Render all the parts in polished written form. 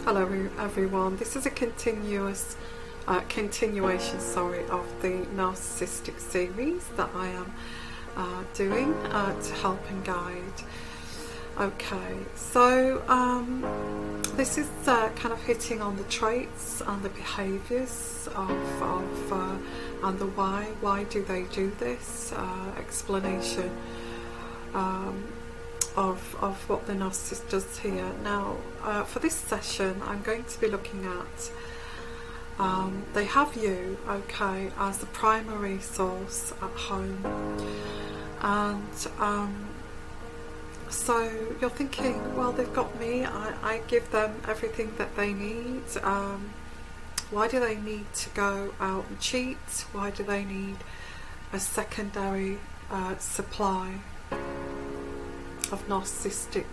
Hello everyone, this is a continuation of the Narcissistic series that I am doing to help and guide. Okay, so this is kind of hitting on the traits and the behaviours of and the why do they do this, explanation of what the narcissist does here. Now for this session I'm going to be looking at they have you, okay, as the primary source at home, and so you're thinking, well, they've got me, I give them everything that they need. Why do they need to go out and cheat? Why do they need a secondary supply of narcissistic,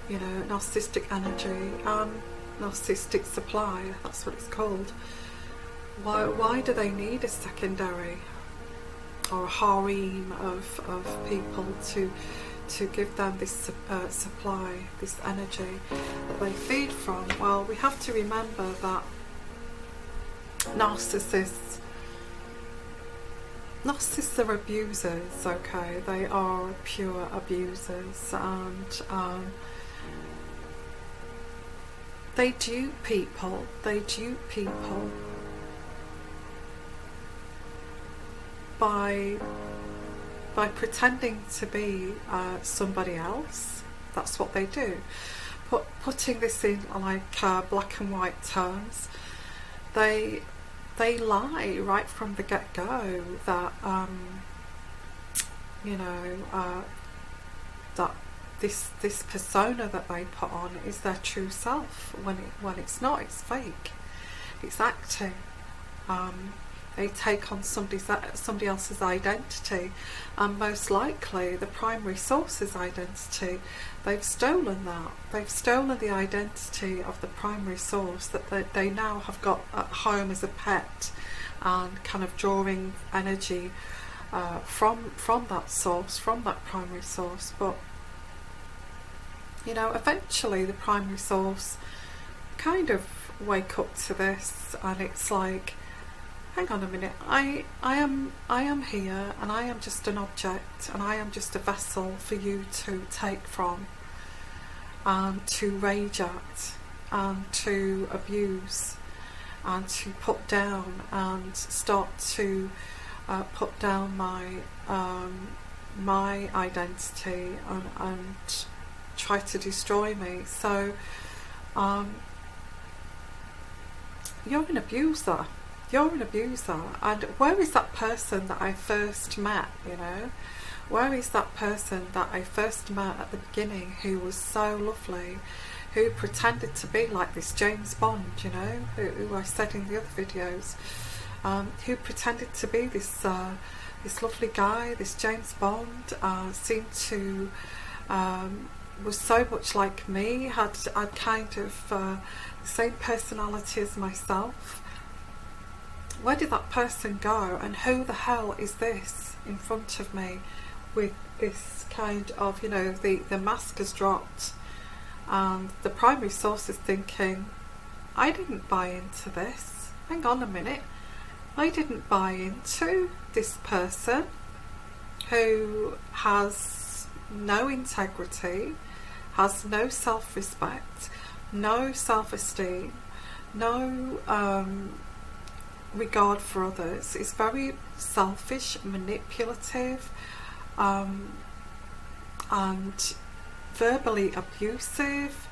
narcissistic energy, narcissistic supply, that's what it's called. Why do they need a secondary or a harem of people to give them this supply, this energy that they feed from? Well, we have to remember that narcissists are abusers, okay? They are pure abusers, and they dupe people. By pretending to be somebody else. That's what they do. Putting this in like black and white terms, they lie right from the get-go that that this persona that they put on is their true self, when it's not. It's fake, it's acting. They take on somebody else's identity, and most likely the primary source's identity. They've stolen that. They've stolen the identity of the primary source that they now have got at home as a pet, and kind of drawing energy from that source, from that primary source. But eventually the primary source kind of wake up to this, and it's like, hang on a minute, I am here, and I am just an object, and I am just a vessel for you to take from, and to rage at, and to abuse, and to put down, and start to put down my my identity, and try to destroy me. So you're an abuser. You're an abuser. And where is that person that I first met, Where is that person that I first met at the beginning, who was so lovely, who pretended to be like this James Bond, who I said in the other videos, who pretended to be this this lovely guy, this James Bond, seemed to was so much like me, had kind of the same personality as myself. Where did that person go, and who the hell is this in front of me with this kind of, the mask has dropped, and the primary source is thinking, I didn't buy into this. Hang on a minute, I didn't buy into this person who has no integrity, has no self-respect, no self-esteem, no regard for others, is very selfish, manipulative, and verbally abusive,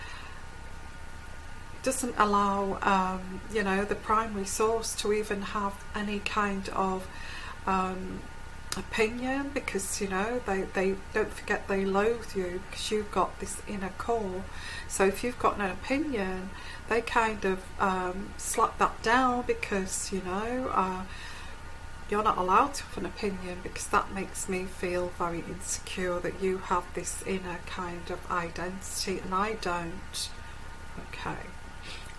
doesn't allow the primary source to even have any kind of opinion, because they don't forget, they loathe you because you've got this inner core. So if you've got an opinion, they kind of slap that down, because you're not allowed to have an opinion, because that makes me feel very insecure that you have this inner kind of identity and I don't. Okay,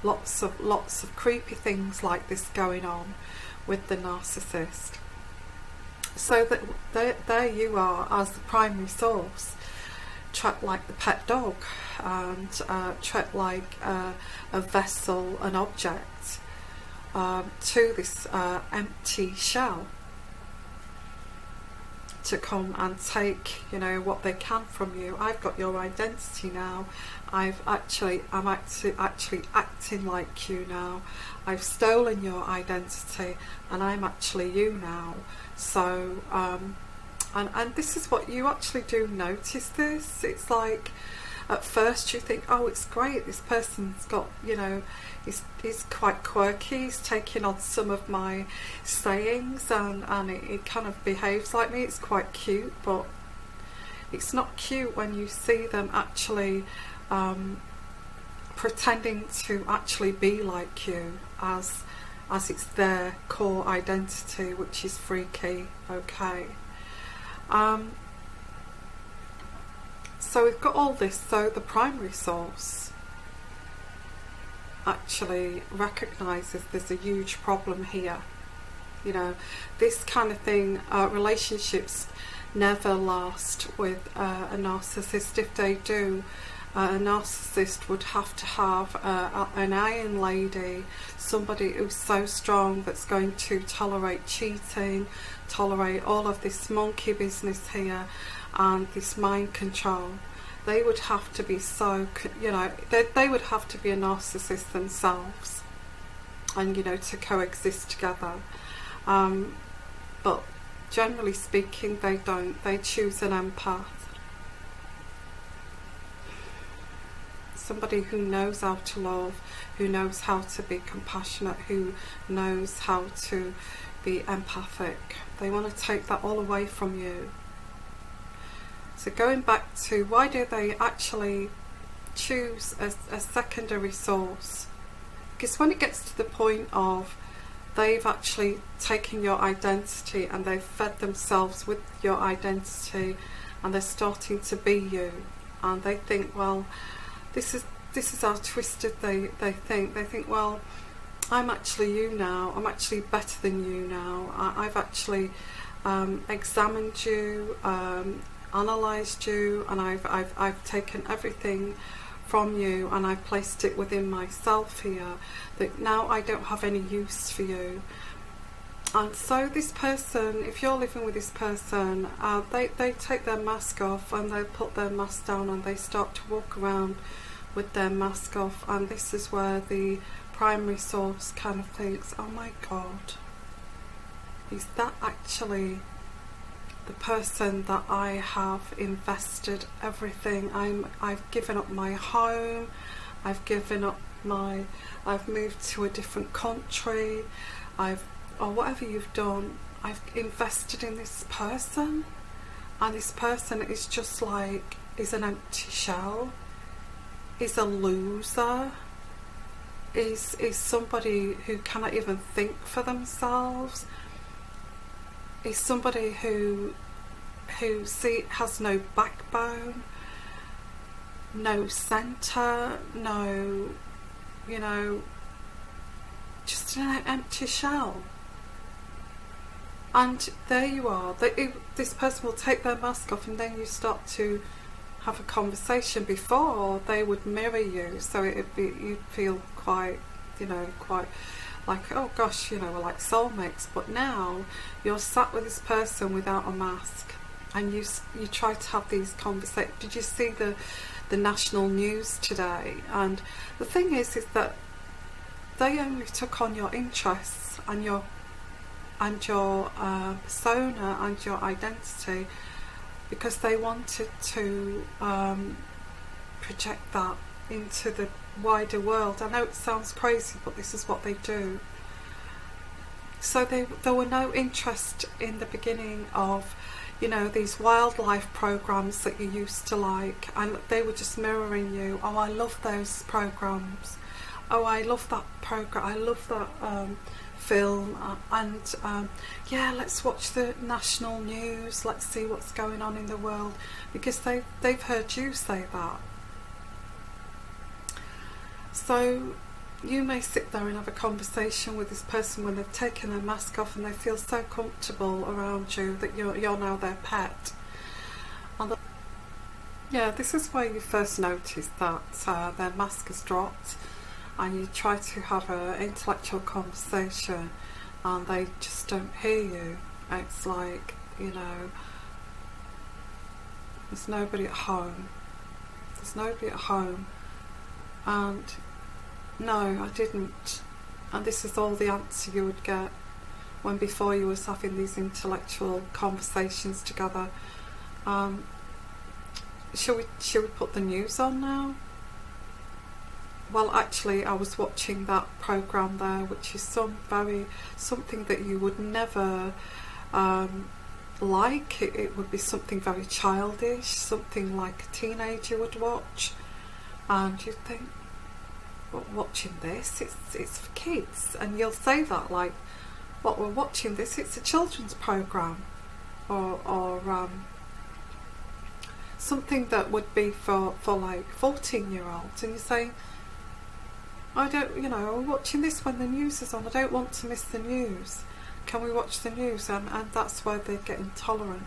lots of creepy things like this going on with the narcissist. So that there you are as the primary source, treat like the pet dog, and treat like a vessel, an object, to this empty shell, to come and take, you know, what they can from you. I've got your identity now. I'm actually acting like you now. I've stolen your identity, and I'm actually you now. So and this is what you actually do notice. This, it's like at first you think, oh, it's great, this person's got, you know, he's quite quirky, he's taking on some of my sayings, and it kind of behaves like me, it's quite cute. But it's not cute when you see them actually pretending to actually be like you, as it's their core identity, which is freaky. Okay. So we've got all this. So the primary source actually recognises there's a huge problem here. You know, this kind of thing, relationships never last with a narcissist. If they do, a narcissist would have to have an iron lady, somebody who's so strong that's going to tolerate cheating, tolerate all of this monkey business here, and this mind control. They would have to be so, you know, they would have to be a narcissist themselves, and, you know, to coexist together. But generally speaking, they don't. They choose an empath, somebody who knows how to love, who knows how to be compassionate, who knows how to be empathic. They want to take that all away from you. So going back to, why do they actually choose a secondary source? Because when it gets to the point of they've actually taken your identity and they've fed themselves with your identity, and they're starting to be you, and they think, well, this is how twisted they think. They think, well, I'm actually you now, I'm actually better than you now, I've actually examined you, analysed you, and I've taken everything from you and I've placed it within myself here, that now I don't have any use for you. And so this person, if you're living with this person, they take their mask off, and they put their mask down, and they start to walk around with their mask off. And this is where the primary source kind of thinks, oh my god, is that actually the person that I have invested everything? I've given up my home, I've moved to a different country, or whatever you've done, I've invested in this person, and this person is just like, is an empty shell, is a loser, is somebody who cannot even think for themselves, is somebody who has no backbone, no centre, no, you know, just an empty shell. And there you are. This person will take their mask off, and then you start to have a conversation. Before, they would mirror you, so you'd feel quite, you know, quite like, oh gosh, you know, we're like soulmates. But now you're sat with this person without a mask, and you try to have these conversations. Did you see the national news today? And the thing is that they only took on your interests and your persona and your identity because they wanted to project that into the wider world. I know it sounds crazy, but this is what they do. So there were no interest in the beginning of, you know, these wildlife programs that you used to like, and they were just mirroring you. Oh, I love those programs. Oh, I love that program. I love that film. Yeah, let's watch the national news. Let's see what's going on in the world, because they've heard you say that. So you may sit there and have a conversation with this person when they've taken their mask off, and they feel so comfortable around you that you're now their pet. Yeah, this is where you first notice that their mask has dropped, and you try to have an intellectual conversation and they just don't hear you. It's like, you know, there's nobody at home. There's nobody at home. And no, I didn't. And this is all the answer you would get when before you was having these intellectual conversations together. Shall we put the news on now? Well, actually, I was watching that program there, which is something that you would never like. It would be something very childish, something like a teenager would watch, and you'd think, well, watching this, it's for kids, and you'll say that like, what, we're watching this, it's a children's program, or something that would be for like 14-year-olds, and you say, I don't, you know, I'm watching this when the news is on, I don't want to miss the news, can we watch the news? And that's where they get intolerant,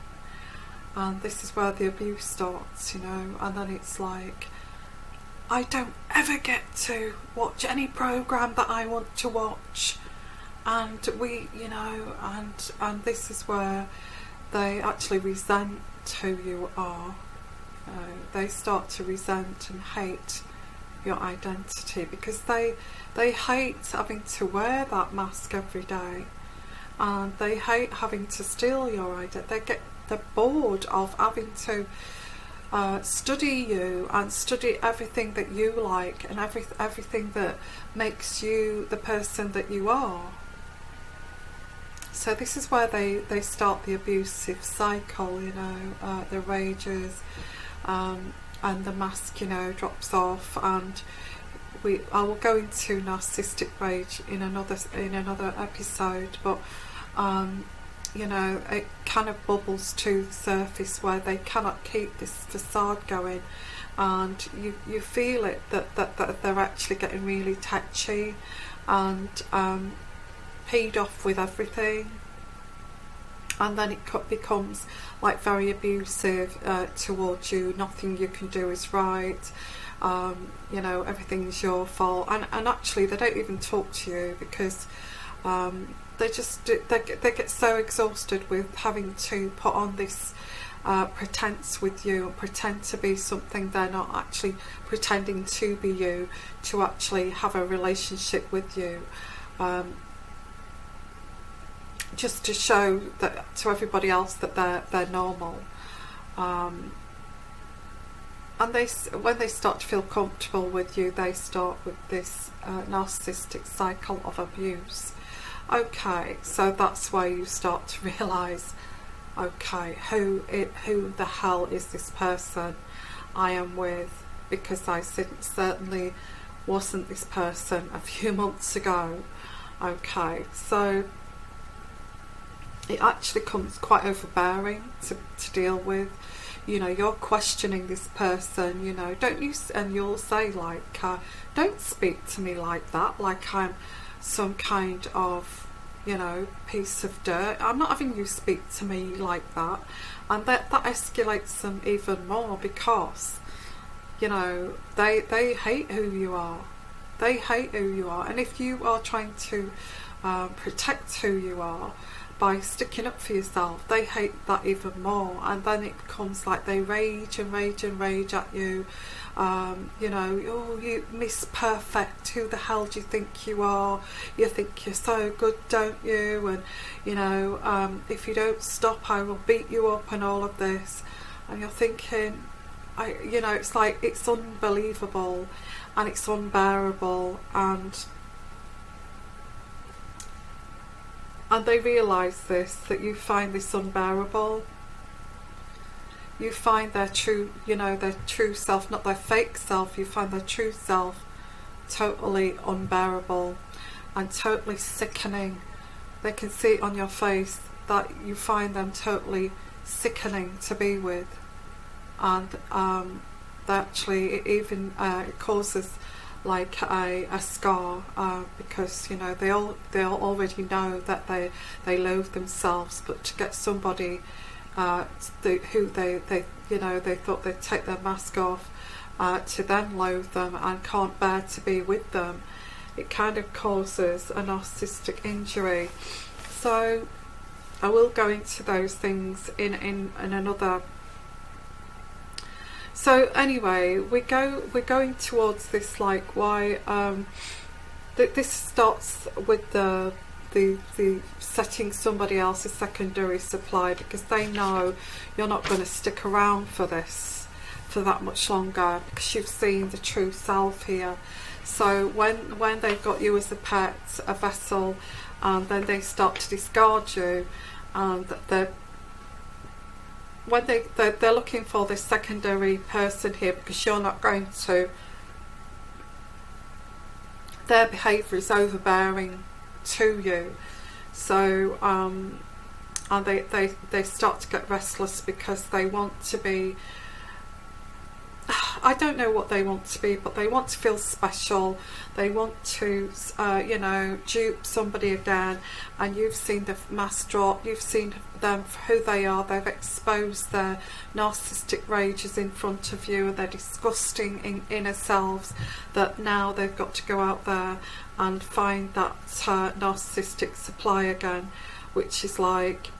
and this is where the abuse starts, you know. And then it's like, I don't ever get to watch any program that I want to watch, and we, you know, and this is where they actually resent who you are. They start to resent and hate your identity, because they hate having to wear that mask every day, and they hate having to steal your identity. They're bored of having to study you and study everything that you like and everything that makes you the person that you are. So this is where they start the abusive cycle, you know, the rages, and the mask, you know, drops off, and I will go into narcissistic rage in another episode, but you know, it kind of bubbles to the surface where they cannot keep this facade going, and you feel it that they're actually getting really touchy and peed off with everything. And then it becomes like very abusive towards you. Nothing you can do is right. You know, everything's your fault. And actually, they don't even talk to you, because they get so exhausted with having to put on this pretense with you, and pretend to be something they're not actually pretending to be you, to actually have a relationship with you. Just to show that to everybody else that they're normal, and when they start to feel comfortable with you, they start with this narcissistic cycle of abuse. Okay, so that's why you start to realise, okay, who the hell is this person I am with? Because I certainly wasn't this person a few months ago. Okay, so it actually comes quite overbearing to deal with. You know, you're questioning this person, you know, don't you, and you'll say like, don't speak to me like that, like I'm some kind of, you know, piece of dirt. I'm not having you speak to me like that. And that escalates them even more, because, you know, they hate who you are. They hate who you are. And if you are trying to protect who you are by sticking up for yourself, they hate that even more. And then it becomes like they rage and rage and rage at you. You know, oh, you Miss Perfect, who the hell do you think you are? You think you're so good, don't you? And, you know, if you don't stop, I will beat you up, and all of this. And you're thinking, you know, it's like, it's unbelievable and it's unbearable, and they realise this, that you find this unbearable. You find their true, you know, their true self, not their fake self, you find their true self totally unbearable and totally sickening. They can see it on your face that you find them totally sickening to be with. And actually it even it causes like a scar, because, you know, they all already know that they loathe themselves, but to get somebody who they you know, they thought they'd take their mask off to then loathe them and can't bear to be with them. It kind of causes a narcissistic injury. So I will go into those things in another. So anyway, we're going towards this, like, why this starts with the setting somebody else's secondary supply, because they know you're not going to stick around for this for that much longer, because you've seen the true self here. So when they've got you as a pet, a vessel, and then they start to discard you, and they're looking for this secondary person here, because you're not going to. Their behaviour is overbearing to you, so and they start to get restless because they want to be. I don't know what they want to be, but they want to feel special. They want to, you know, dupe somebody again. And you've seen the mask drop. You've seen them for who they are. They've exposed their narcissistic rages in front of you, and their disgusting inner selves. That now they've got to go out there and find that narcissistic supply again, which is like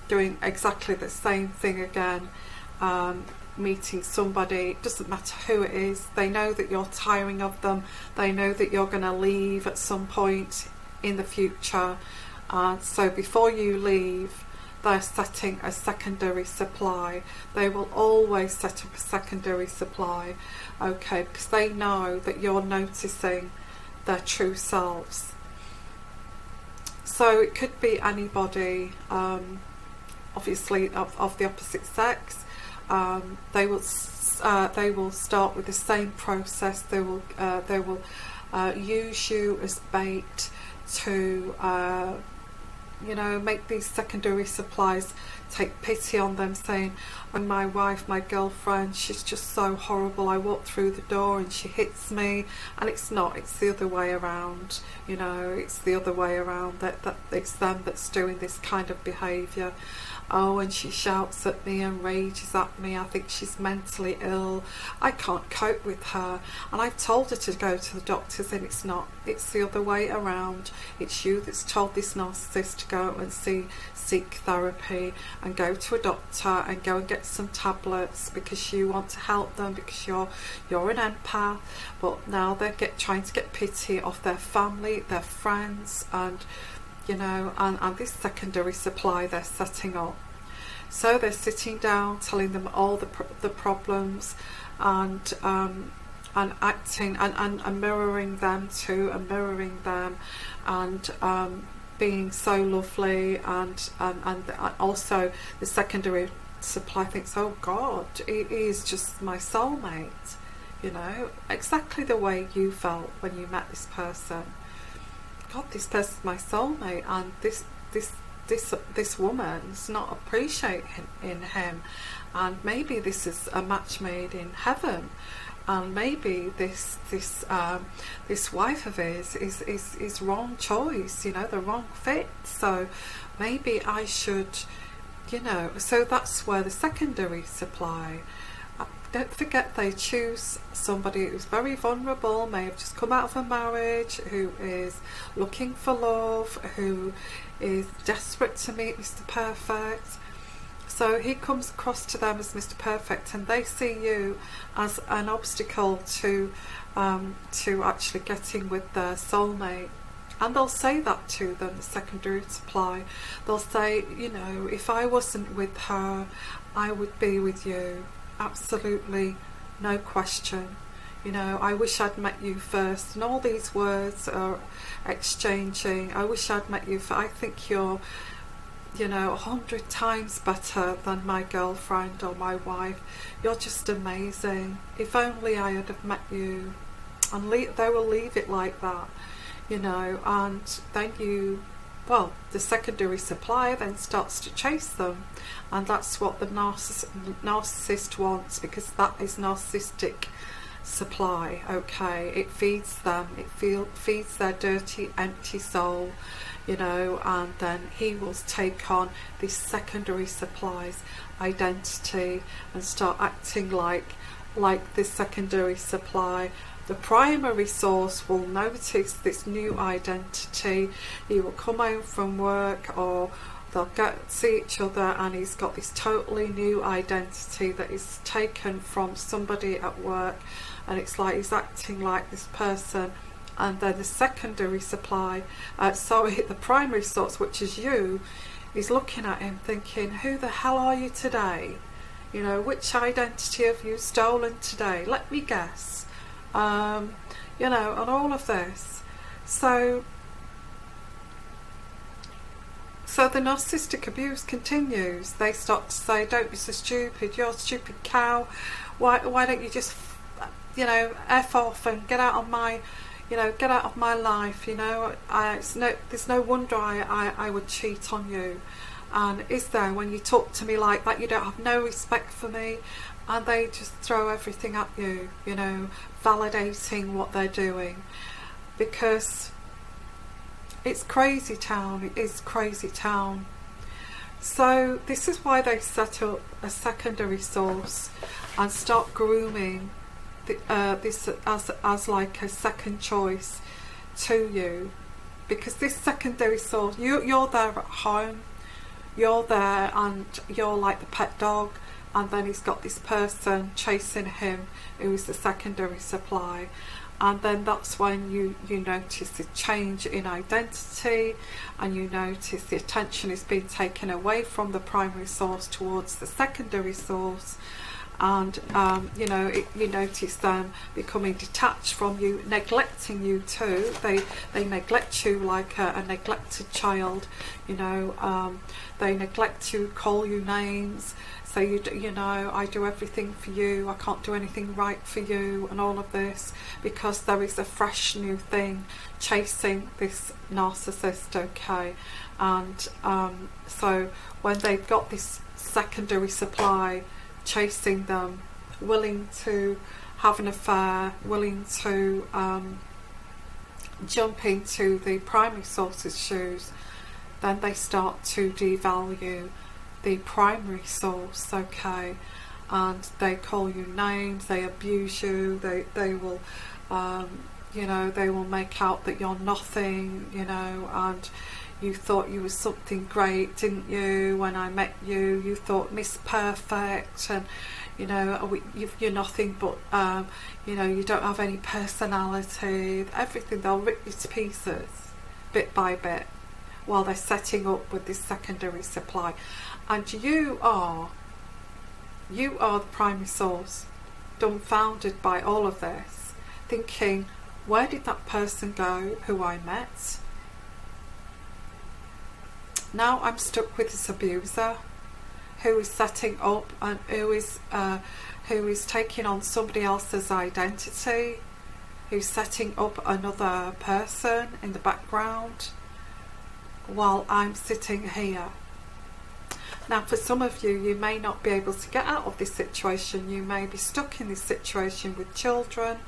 doing exactly the same thing again. Meeting somebody, it doesn't matter who it is, they know that you're tiring of them, they know that you're going to leave at some point in the future, so before you leave, they're setting a secondary supply. They will always set up a secondary supply, okay, because they know that you're noticing their true selves. So it could be anybody, obviously of the opposite sex. They will start with the same process. They will use you as bait to you know, make these secondary supplies take pity on them, saying, "And my wife, my girlfriend, she's just so horrible. I walk through the door and she hits me." And it's not. It's the other way around. You know, it's the other way around. That it's them that's doing this kind of behaviour. "Oh, and she shouts at me and rages at me. I think she's mentally ill. I can't cope with her. And I've told her to go to the doctors," and it's not. It's the other way around. It's you that's told this narcissist to go and seek therapy and go to a doctor and go and get some tablets because you want to help them, because you're an empath. But now they're trying to get pity off their family, their friends, and you know, and this secondary supply they're setting up. So they're sitting down, telling them all the problems, and acting and mirroring them too, and mirroring them, and being so lovely, and also the secondary supply thinks, "Oh God, he is just my soulmate," you know, exactly the way you felt when you met this person. God, this person's my soulmate, and this woman's not appreciating him, and maybe this is a match made in heaven, and maybe this wife of his is wrong choice, you know, the wrong fit. So maybe I should, you know. So that's where the secondary supply. Don't forget, they choose somebody who's very vulnerable, may have just come out of a marriage, who is looking for love, who is desperate to meet Mr. Perfect. So he comes across to them as Mr. Perfect, and they see you as an obstacle to actually getting with their soulmate. And they'll say that to them, the secondary supply. They'll say, you know, "If I wasn't with her, I would be with you. Absolutely, no question. You know, I wish I'd met you first." And all these words are exchanging. "I wish I'd met you first. I think you're, you know, 100 times better than my girlfriend or my wife. You're just amazing. If only I had have met you." And they will leave it like that, you know. And then the secondary supply then starts to chase them, and that's what the narcissist wants, because that is narcissistic supply, okay? It feeds them, it feeds their dirty, empty soul, you know, and then he will take on this secondary supply's identity and start acting like this secondary supply. The primary source will notice this new identity. He will come home from work, or they'll see each other, and he's got this totally new identity that is taken from somebody at work, and it's like he's acting like this person. And then the secondary supply, the primary source, which is you, is looking at him thinking, who the hell are you today? You know, which identity have you stolen today? Let me guess. You know, and all of this. So the narcissistic abuse continues. They start to say, don't be so stupid, you're a stupid cow. Why don't you just, you know, F off and get out of my, you know, get out of my life, you know. There's no wonder I would cheat on you. And is there, when you talk to me like that, you don't have no respect for me? And they just throw everything at you, you know, validating what they're doing. Because it's crazy town, it is crazy town. So this is why they set up a secondary source and start grooming this as like a second choice to you. Because this secondary source, you're there at home, you're there and you're like the pet dog, and then he's got this person chasing him who is the secondary supply. And then that's when you notice the change in identity, and you notice the attention is being taken away from the primary source towards the secondary source. And you know, you notice them becoming detached from you, neglecting you too. They neglect you like a neglected child, you know. They neglect you, call you names, say you know, I do everything for you, I can't do anything right for you, and all of this, because there is a fresh new thing chasing this narcissist, okay? And so when they've got this secondary supply chasing them, willing to have an affair, willing to jump into the primary source's shoes, then they start to devalue the primary source, okay? And they call you names, they abuse you, they will you know, they will make out that you're nothing, you know, and you thought you were something great, didn't you? When I met you, you thought Miss Perfect, and you know, you're nothing but you know, you don't have any personality. Everything, they'll rip you to pieces bit by bit while they're setting up with this secondary supply. And you are the primary source, dumbfounded by all of this, thinking, where did that person go who I met? Now I'm stuck with this abuser who is setting up and who is taking on somebody else's identity, who's setting up another person in the background while I'm sitting here. Now for some of you, you may not be able to get out of this situation. You may be stuck in this situation with children.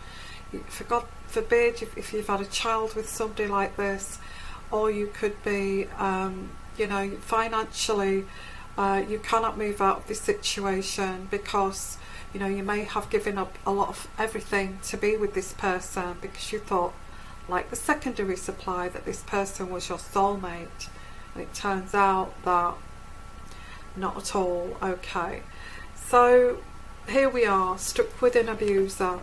For God forbid, if you've had a child with somebody like this, or you could be you know, financially you cannot move out of this situation because, you know, you may have given up a lot of everything to be with this person because you thought, like the secondary supply, that this person was your soulmate, and it turns out that not at all, okay? So here we are, stuck with an abuser,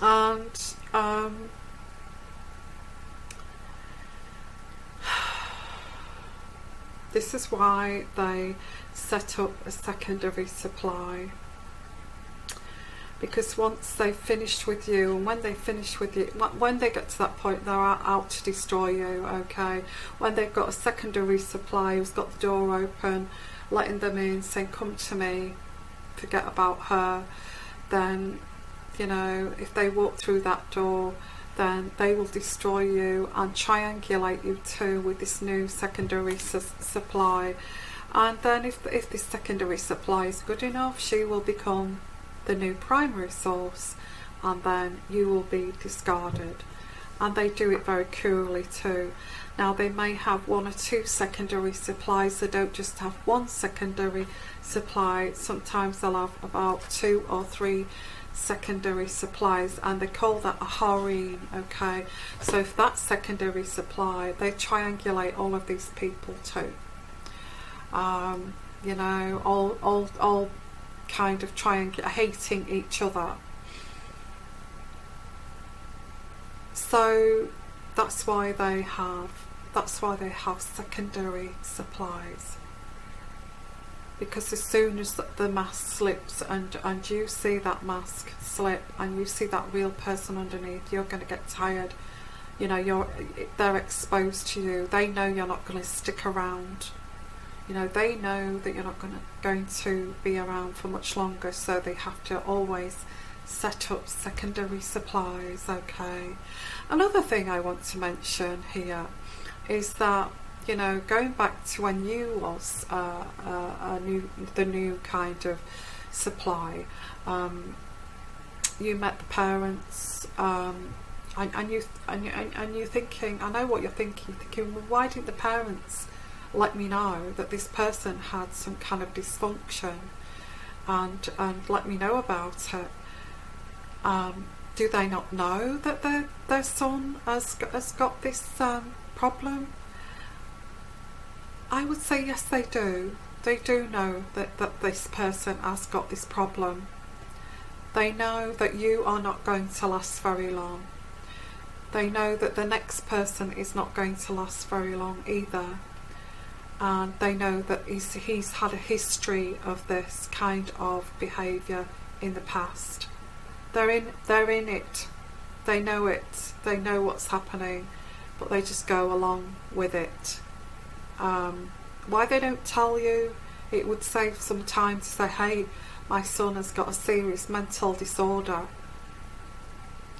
and this is why they set up a secondary supply. Because once they've finished with you, and when they finish with you, when they get to that point, they're out to destroy you, okay? When they've got a secondary supply who's got the door open, letting them in, saying, come to me, forget about her, then, you know, if they walk through that door, then they will destroy you and triangulate you too with this new secondary supply. And then if this secondary supply is good enough, she will become the new primary source, and then you will be discarded. And they do it very cruelly too. Now they may have 1 or 2 secondary supplies. They don't just have 1 secondary supply. Sometimes they'll have about 2 or 3 secondary supplies, and they call that a harem. Okay, so if that's secondary supply, they triangulate all of these people too. You know, all kind of hating each other. So that's why they have secondary supplies, because as soon as the mask slips and you see that mask slip and you see that real person underneath, you're going to get tired. You know, they're exposed to you. They know you're not going to stick around. You know, they know that you're not going to be around for much longer, so they have to always set up secondary supplies. Okay. Another thing I want to mention here is that, you know, going back to when you was the new kind of supply, you met the parents, and you're thinking, I know what you're thinking, well, why didn't the parents let me know that this person had some kind of dysfunction, and let me know about it? Do they not know that their son has got this problem? I would say yes, they do. They do know that this person has got this problem. They know that you are not going to last very long. They know that the next person is not going to last very long either. And they know that he's had a history of this kind of behaviour in the past. They're in it. They know it. They know what's happening, but they just go along with it. Why they don't tell you, it would save some time to say, hey, my son has got a serious mental disorder.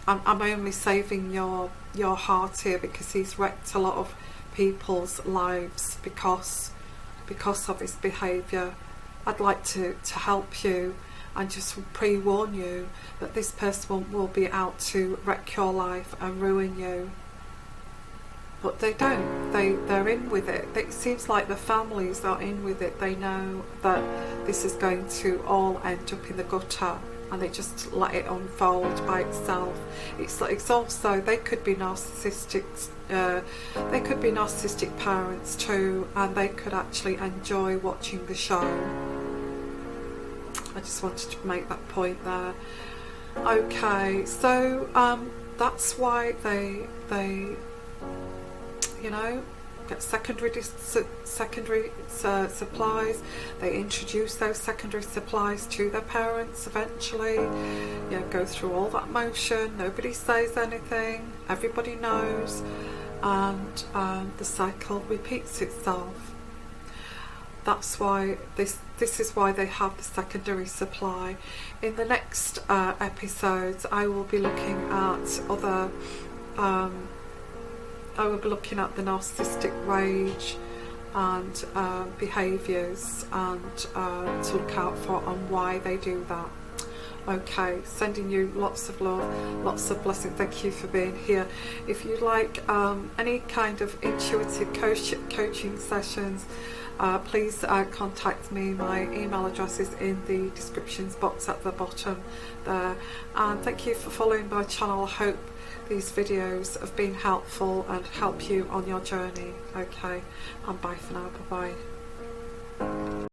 I'm only saving your heart here because he's wrecked a lot of people's lives because of his behaviour. I'd like to help you and just pre-warn you that this person will be out to wreck your life and ruin you. But they don't. They're in with it. It seems like the families are in with it. They know that this is going to all end up in the gutter, and they just let it unfold by itself. It's also, they could be narcissistic. They could be narcissistic parents too, and they could actually enjoy watching the show. I just wanted to make that point there. Okay, so that's why they you know, get secondary supplies. They introduce those secondary supplies to their parents eventually. You know, go through all that motion. Nobody says anything. Everybody knows, and the cycle repeats itself. That's why this is why they have the secondary supply. In the next episodes, I will be looking at other. I will be looking at the narcissistic rage and behaviours, and to look out for and why they do that. Okay, sending you lots of love, lots of blessing. Thank you for being here. If you'd like any kind of intuitive coaching sessions, please contact me. My email address is in the descriptions box at the bottom there. And thank you for following my channel. I hope these videos have been helpful and help you on your journey. Okay, and bye for now. Bye bye.